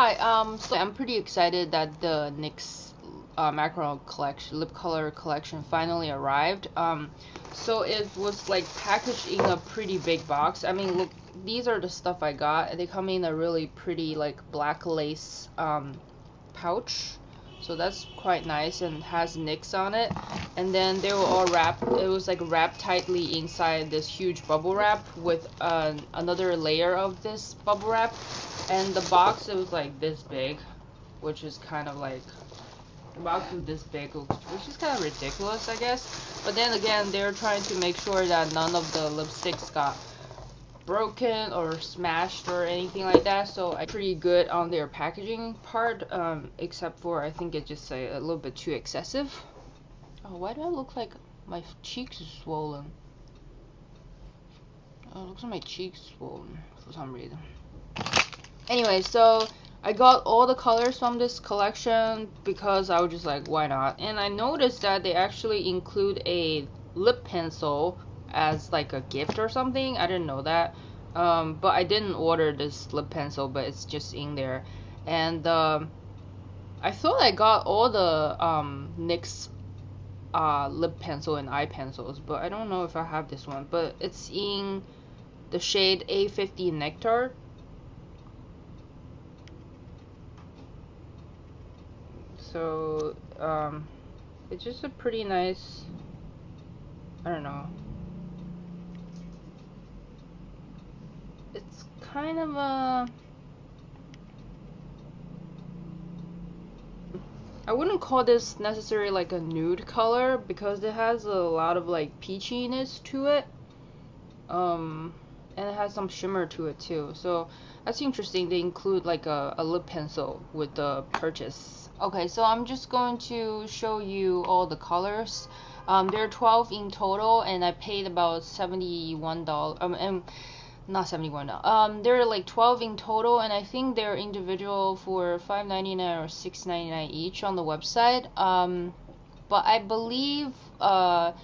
Hi, so I'm pretty excited that the NYX Macaron collection, lip color collection finally arrived. So it was like packaged in a pretty big box. I mean, look, these are the stuff I got. They come in a really pretty like black lace pouch. So that's quite nice and has NYX on it. And then they were all wrapped, it was like wrapped tightly inside this huge bubble wrap with another layer of this bubble wrap. And the box, it was like this big, which is kind of like, the box was this big, which is kind of ridiculous, I guess. But then again, they're trying to make sure that none of the lipsticks got broken or smashed or anything like that, so I'm pretty good on their packaging part, except for I think it's just a little bit too excessive. Oh, why do I look like my cheeks are swollen? Oh, it looks like my cheeks swollen for some reason. Anyway, so I got all the colors from this collection because I was just like, why not? And I noticed that they actually include a lip pencil as like a gift or something. I didn't know that. But I didn't order this lip pencil, but it's just in there. And I thought I got all the NYX lip pencil and eye pencils, but I don't know if I have this one. But it's in the shade A50 Nectar. So it's just a pretty nice, I don't know, it's kind of a, I wouldn't call this necessarily like a nude color because it has a lot of like peachiness to it, and it has some shimmer to it too, so that's interesting. They include like a lip pencil with the purchase. Okay, so I'm just going to show you all the colors. There are 12 in total, and I paid about $71. And not $71. There are like 12 in total, and I think they're individual for $5.99 or $6.99 each on the website. But I believe the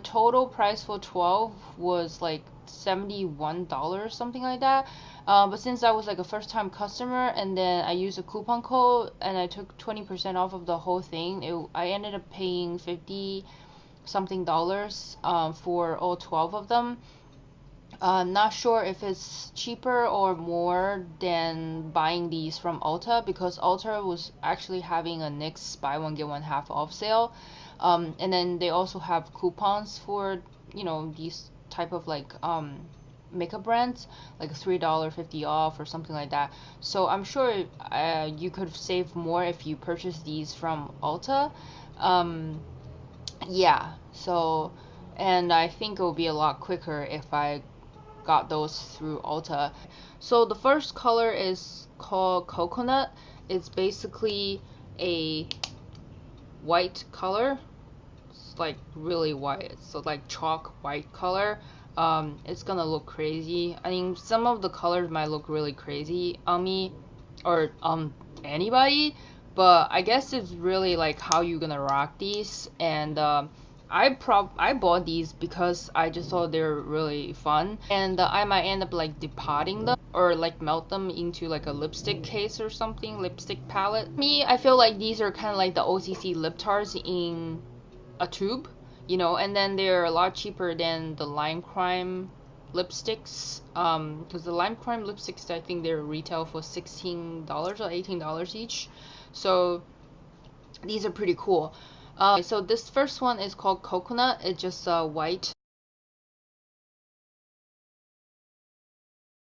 total price for 12 was like $71, something like that. But since I was like a first-time customer, and then I used a coupon code and I took 20% off of the whole thing, I ended up paying $50-something for all 12 of them. Not sure if it's cheaper or more than buying these from ULTA, because ULTA was actually having a NYX buy one get one half off sale. And then they also have coupons for, you know, these type of like makeup brands, like $3.50 off or something like that. So I'm sure you could save more if you purchase these from ULTA. Yeah, so, and I think it will be a lot quicker if I got those through ULTA. So the first color is called Coconut. It's basically a white color. It's like really white. So like chalk white color. It's gonna look crazy. I mean, some of the colors might look really crazy on me or anybody, but I guess it's really like how you're gonna rock these. And I bought these because I just thought they're really fun, and I might end up like depotting them or like melt them into like a lipstick case or something, lipstick palette. Me, I feel like these are kind of like the OCC lip tars in a tube, you know, and then they're a lot cheaper than the Lime Crime lipsticks, because the Lime Crime lipsticks, I think they're retail for $16 or $18 each, so these are pretty cool. So this first one is called Coconut. It's just white.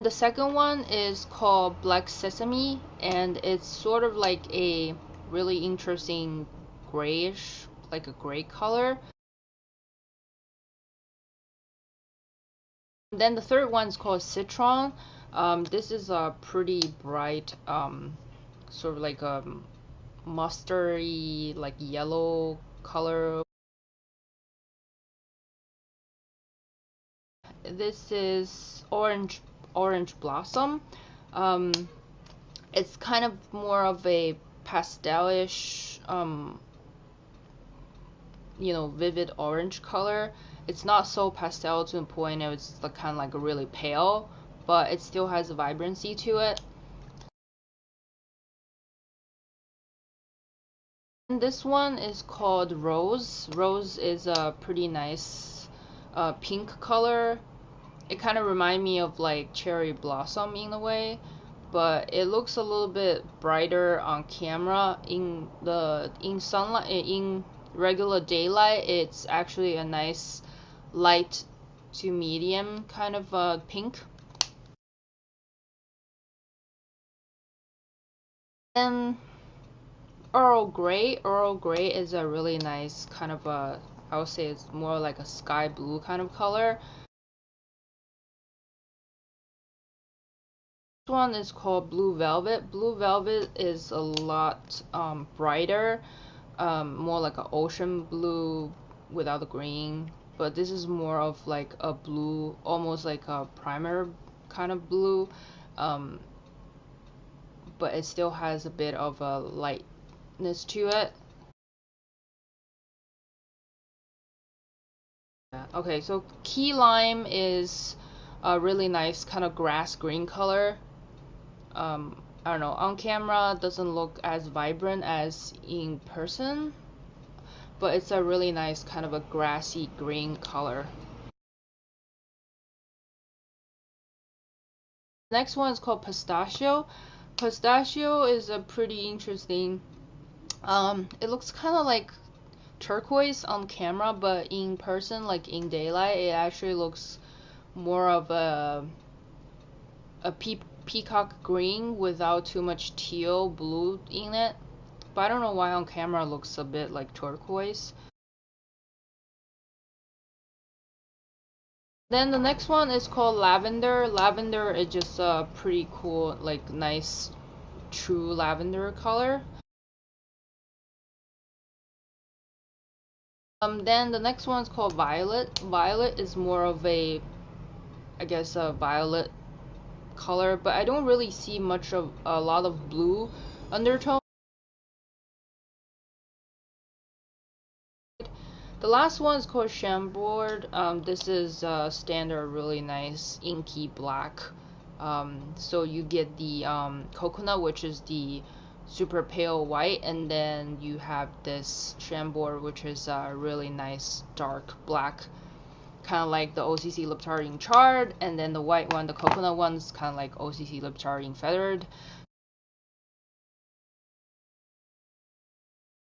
The second one is called Black Sesame, and it's sort of like a really interesting grayish, like a gray color. Then the third one is called Citron. This is a pretty bright, sort of like a mustardy, like yellow color. This is Orange Blossom. It's kind of more of a pastelish, you know, vivid orange color. It's not so pastel to the point of it's like kind of like a really pale, but it still has a vibrancy to it. This one is called Rose. Rose is a pretty nice pink color. It kind of reminds me of like cherry blossom in a way, but it looks a little bit brighter on camera. In sunlight, in regular daylight, it's actually a nice light to medium kind of pink. And Earl Grey. Earl Grey is a really nice kind of I would say it's more like a sky blue kind of color. This one is called Blue Velvet. Blue Velvet is a lot brighter, more like an ocean blue without the green. But this is more of like a blue, almost like a primer kind of blue. But it still has a bit of a lightness to it. Okay, so Key Lime is a really nice kind of grass green color. I don't know, on camera doesn't look as vibrant as in person, but it's a really nice kind of a grassy green color. Next one is called Pistachio. Pistachio is a pretty interesting, it looks kind of like turquoise on camera, but in person, like in daylight, it actually looks more of a peacock green without too much teal blue in it. But I don't know why on camera it looks a bit like turquoise. Then the next one is called Lavender. Lavender is just a pretty cool, like nice, true lavender color. Then the next one is called Violet. Violet is more of a, I guess, a violet color, but I don't really see much of a lot of blue undertone. The last one is called Chambord. This is standard, really nice inky black. So you get the coconut, which is the super pale white, and then you have this Chambord, which is really nice dark black, kind of like the OCC Lip Charting Chart, and then the white one, the coconut one, is kind of like OCC Lip Charting Feathered.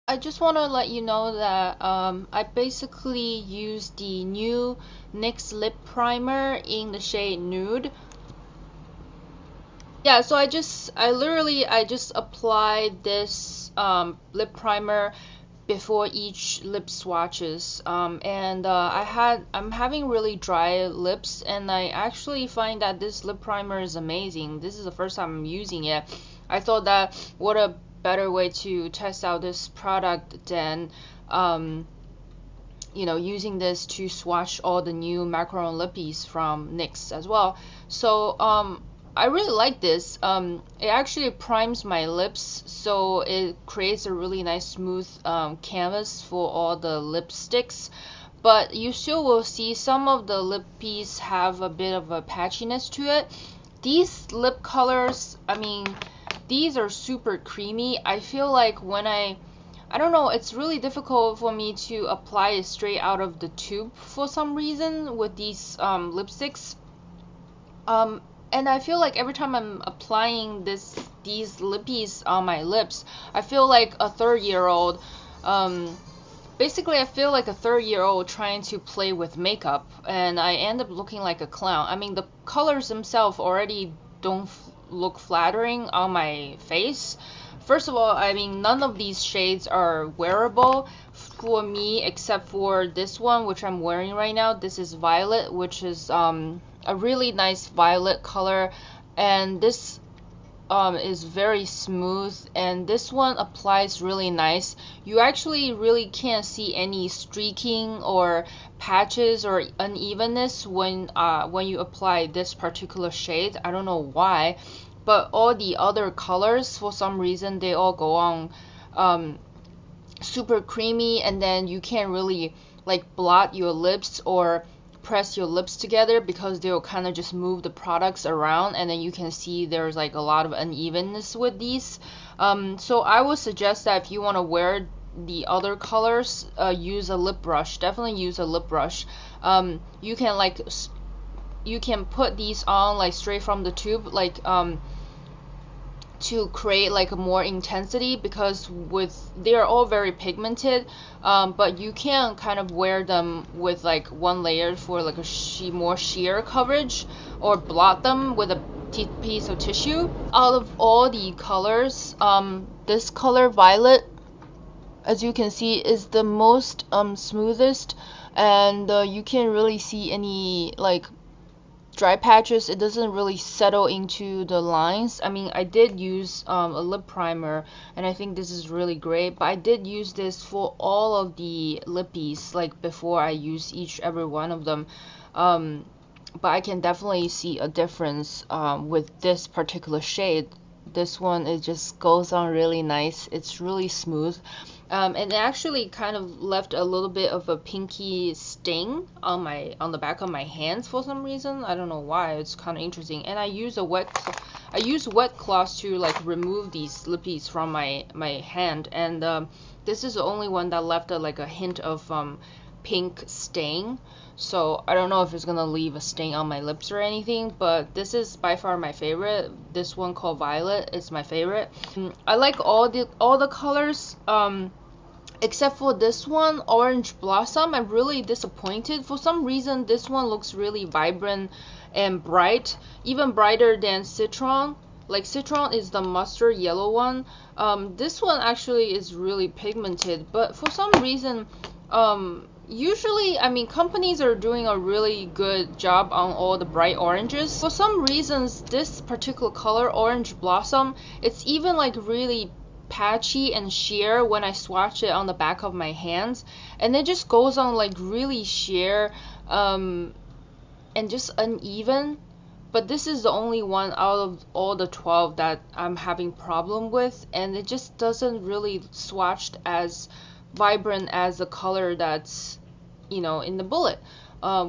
I just want to let you know that I basically used the new NYX lip primer in the shade Nude. Yeah, so I just applied this lip primer before each lip swatches, and I'm having really dry lips, and I actually find that this lip primer is amazing. This is the first time I'm using it. I thought that what a better way to test out this product than you know, using this to swatch all the new Macaron Lippies from NYX as well. So I really like this. It actually primes my lips, so it creates a really nice smooth canvas for all the lipsticks. But you still will see some of the lippies have a bit of a patchiness to it. These lip colors, I mean, these are super creamy. I feel like when I don't know, it's really difficult for me to apply it straight out of the tube for some reason with these lipsticks. And I feel like every time I'm applying these lippies on my lips, I feel like a third-year-old. Basically, I feel like a third-year-old trying to play with makeup, and I end up looking like a clown. I mean, the colors themselves already don't look flattering on my face. First of all, I mean, none of these shades are wearable for me except for this one, which I'm wearing right now. This is Violet, which is a really nice violet color, and this is very smooth, and this one applies really nice. You actually really can't see any streaking or patches or unevenness when you apply this particular shade. I don't know why, but all the other colors, for some reason, they all go on super creamy, and then you can't really like blot your lips or press your lips together because they'll kind of just move the products around, and then you can see there's like a lot of unevenness with these. So I would suggest that if you want to wear the other colors, use a lip brush. Definitely use a lip brush. You can like you can put these on like straight from the tube, like to create like a more intensity, because they're all very pigmented, but you can kind of wear them with like one layer for like a more sheer coverage, or blot them with a piece of tissue. Out of all the colors, this color violet, as you can see, is the most smoothest, and you can't really see any like dry patches. It doesn't really settle into the lines. I mean, I did use a lip primer, and I think this is really great, but I did use this for all of the lippies, like before I use every one of them. But I can definitely see a difference with this particular shade. This one, it just goes on really nice. It's really smooth. And it actually kind of left a little bit of a pinky stain on the back of my hands for some reason. I don't know why. It's kind of interesting. And I use wet cloths to like remove these lippies from my hand. And this is the only one that left like a hint of pink stain. So I don't know if it's gonna leave a stain on my lips or anything, but this is by far my favorite. This one called Violet is my favorite. I like all the colors, except for this one, Orange Blossom. I'm really disappointed. For some reason, this one looks really vibrant and bright, even brighter than Citron. Like Citron is the mustard yellow one. This one actually is really pigmented, but for some reason, usually, I mean, companies are doing a really good job on all the bright oranges. For some reasons, this particular color, Orange Blossom, it's even like really patchy and sheer when I swatch it on the back of my hands, and it just goes on like really sheer and just uneven. But this is the only one out of all the 12 that I'm having problem with, and it just doesn't really swatch as vibrant as the color that's, you know, in the bullet,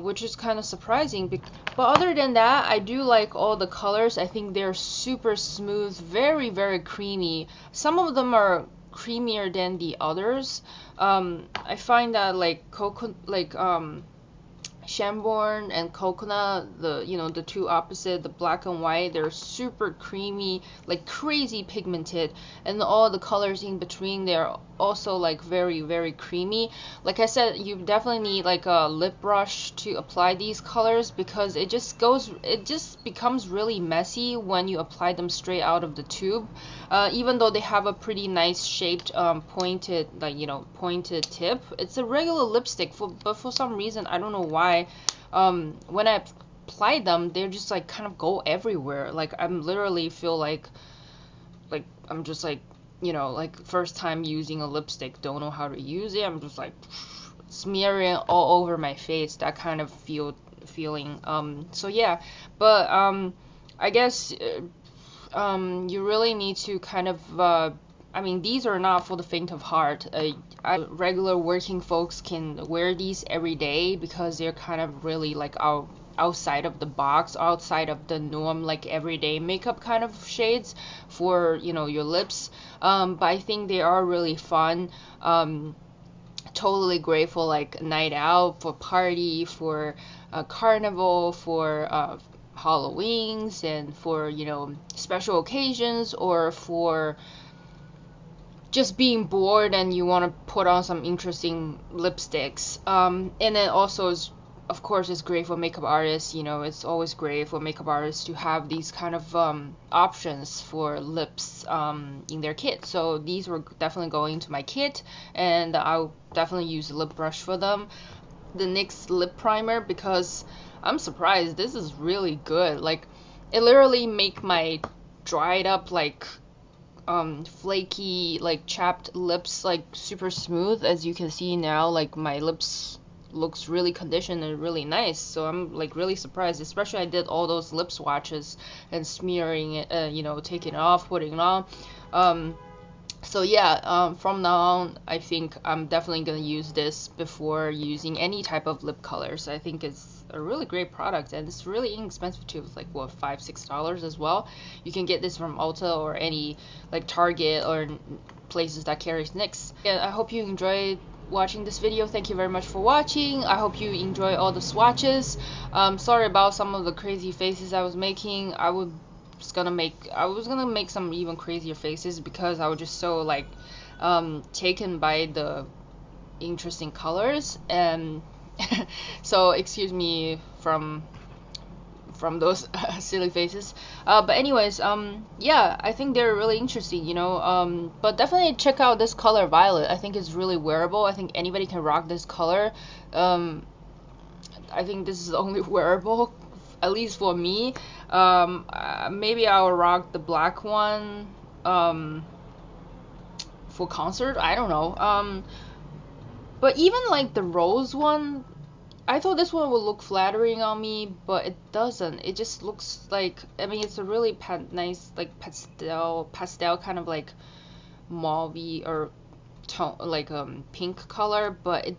which is kind of surprising. But other than that, I do like all the colors. I think they're super smooth, very, very creamy. Some of them are creamier than the others. I find that like Shamborn and Coconut, the two opposite, the black and white, they're super creamy, like crazy pigmented, and all the colors in between, they're also like very, very creamy. Like I said, you definitely need like a lip brush to apply these colors, because it just becomes really messy when you apply them straight out of the tube. Even though they have a pretty nice shaped pointed tip, it's a regular lipstick, but for some reason, I don't know why, when I apply them, they're just like kind of go everywhere. Like I'm literally feel like I'm just like, like first time using a lipstick, don't know how to use it. I'm just like smearing all over my face, that kind of feeling. So yeah, but I guess you really need to kind of I mean, these are not for the faint of heart. Regular working folks can wear these every day, because they're kind of really like outside of the box, outside of the norm, like everyday makeup kind of shades for, your lips. But I think they are really fun. Totally great for like night out, for party, for carnival, for Halloweens, and for, special occasions, or for just being bored and you want to put on some interesting lipsticks. And then also, of course, it's great for makeup artists. It's always great for makeup artists to have these kind of options for lips in their kit. So these were definitely going to my kit, and I'll definitely use a lip brush for them. The NYX lip primer, because I'm surprised, this is really good. Like, it literally make my dried up, like flaky, like chapped lips like super smooth. As you can see now, like my lips looks really conditioned and really nice. So I'm like really surprised, especially I did all those lip swatches and smearing it, taking it off, putting it on. So yeah, from now on, I think I'm definitely gonna use this before using any type of lip colors. I think it's a really great product, and it's really inexpensive too. It's like what, $5-6 as well. You can get this from ULTA or any like Target or places that carries NYX. And I hope you enjoyed watching this video. Thank you very much for watching. I hope you enjoy all the swatches. Sorry about some of the crazy faces I was making. I was gonna make some even crazier faces because I was just so like taken by the interesting colors, and so excuse me from those silly faces, but anyways, yeah, I think they're really interesting, you know, but definitely check out this color violet. I think it's really wearable. I think anybody can rock this color. I think this is only wearable, at least for me. Maybe I'll rock the black one for concert, I don't know. But even like the rose one, I thought this one would look flattering on me, but it doesn't. It just looks like, I mean, it's a really nice like pastel kind of like mauve or tone, like pink color, but it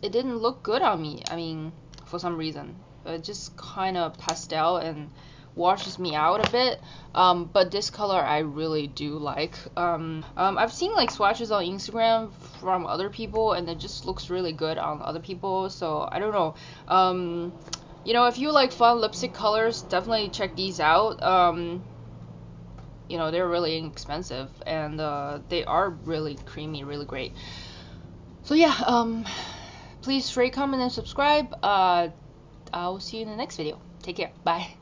didn't look good on me. I mean, for some reason, it just kind of pastel and washes me out a bit. But this color I really do like. I've seen like swatches on Instagram from other people, and it just looks really good on other people, so I don't know. You know, if you like fun lipstick colors, definitely check these out. You know, they're really inexpensive, and they are really creamy, really great. So yeah, please rate, comment, and subscribe. I'll see you in the next video. Take care. Bye.